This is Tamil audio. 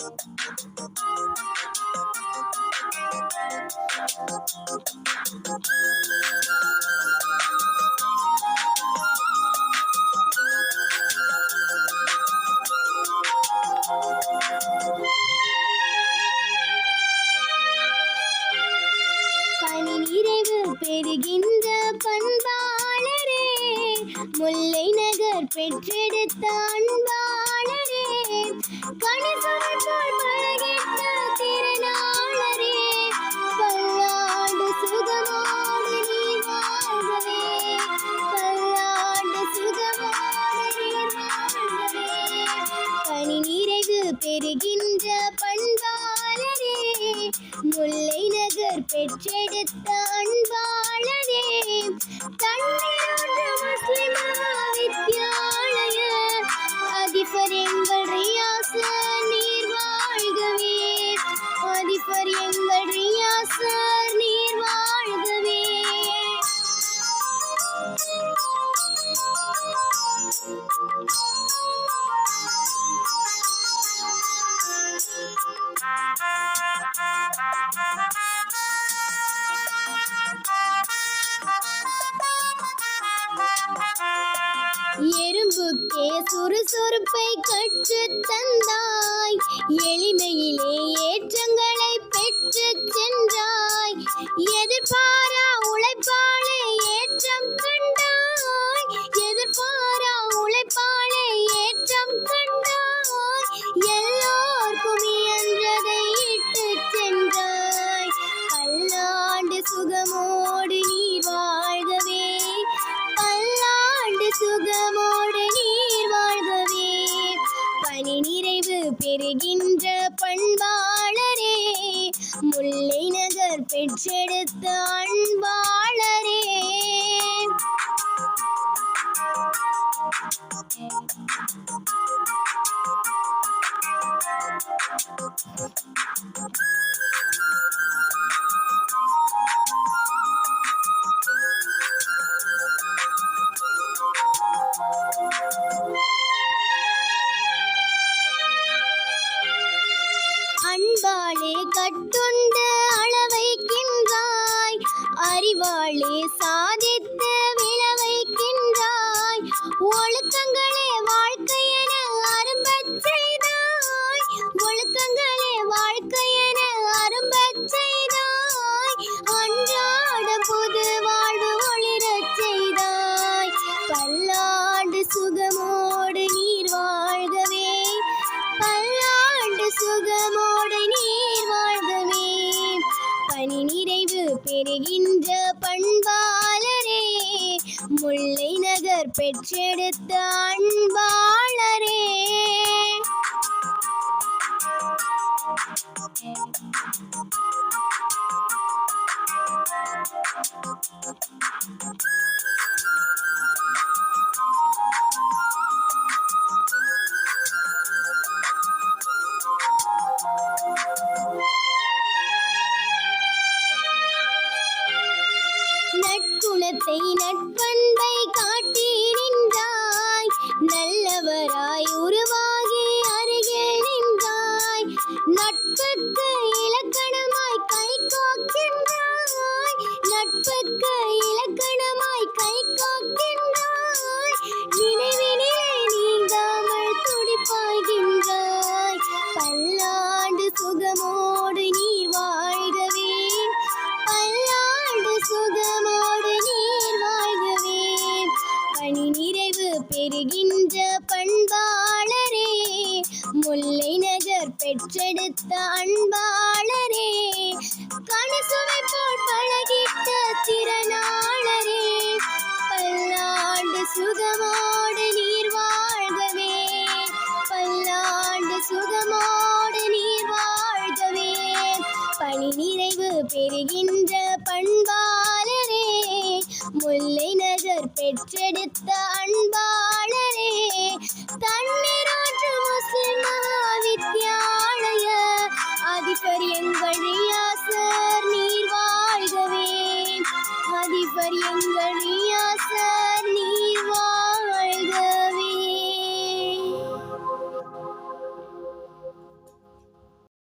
பணி நிறைவு பெறுகின்ற பண்பாளரே, முல்லை நகர் பெற்றெடுத்த அன்பாளரே, கணிசுவை போல் பழகிட்ட திறனாளரே, பல்லாண்டு சுகமோடு நீர் வாழ்கவே, பல்லாண்டு சுகமோடு நீர் வாழ்கவே. பணி நிறைவு பெறுகின்ற பண்பாளரே, முல்லை நகர் பெற்றெடுத்த அன்பாளரே, தண்ணீரோடு முஸ்லிம் வித்யாலய அதிபர் எங்கள் ரியாஸ் நீர் வாழ்கவே, அதிபர் எங்கள் ரியாஸ் நீர் வாழ்கவே. எறும்புக்கே சுறுசுறுப்பை கற்றுத் தந்தாய், எளிமையிலே ஏற்றங்களை பெற்று சென்றாய், எதிர்பாரா உழைப்பாளே ஏற்றம் கண்டாய், எதிர்பாரா உழைப்பாளே ஏற்றம் கண்டாய், எல்லோர்க்கும் இயன்றதை இட்டு சென்றாய், பல்லாண்டு சுகமோடு நீர் வாழ்கவே, பல்லாண்டு சுகமோடு நீர் வாழ்கவே. பணி நிறைவு பெறுகின்ற பண்பாளரே, முல்லை நகர் பெற்றெடுத்த அன்பாளரே. அன்பாளே கட்டுண்டு அளவைக்கின்றாய், அறிவாளே சாதித்து விளவைக்கின்றாய், ஒழுக்கங்களே வாழ்க்கையென அரும்பச் செய்தாய், ஒழுக்கங்களே வாழ்க்கையென அரும்பச் செய்தாய், அன்றாட புது வாழ்வு ஒளிரச் செய்தாய், பல்லாண்டு சுகமோடு நீர் வாழ்கவே, பல்லாண்டு சுகமோடு நீர் வாழ்கவே. பணி நிறைவு பெறுகின்ற பண்பாளரே, முல்லை நகர் பெற்றெடுத்த அன்பாளரே. நற்குணத்தை நற்பண்பை காட்டி நின்றாய், நல்லவராய் உருவாகி அருகில் நின்றாய், நட்புக்கு இலக்கணமாய் கை கோக்கின்றாய், நட்புக்கு இலக்கணமாய் கை கோக்கின்றாய், நினைவினிலே நீங்காமல் துடிப்பாய்கின்றாய், பல்லாண்டு சுகமோடு நீர் வாழ்கவே, பல்லாண்டு சுகமோடு நீர் வாழ்கவே. பணி நிறைவு பெறுகின்ற பண்பாளரே, முல்லை நகர் பெற்றெடுத்த அன்பாளரே, கணிசுவை போல் பழகிட்ட திறனாளரே, பல்லாண்டு சுகமோடு நீர் வாழ்கவே, பல்லாண்டு சுகமோடு நீர் வாழ்கவே. பணி நிறைவு பெறுகின்ற பண்பாளரே, முல்லை நகர் பெற்றெடுத்த அன்பா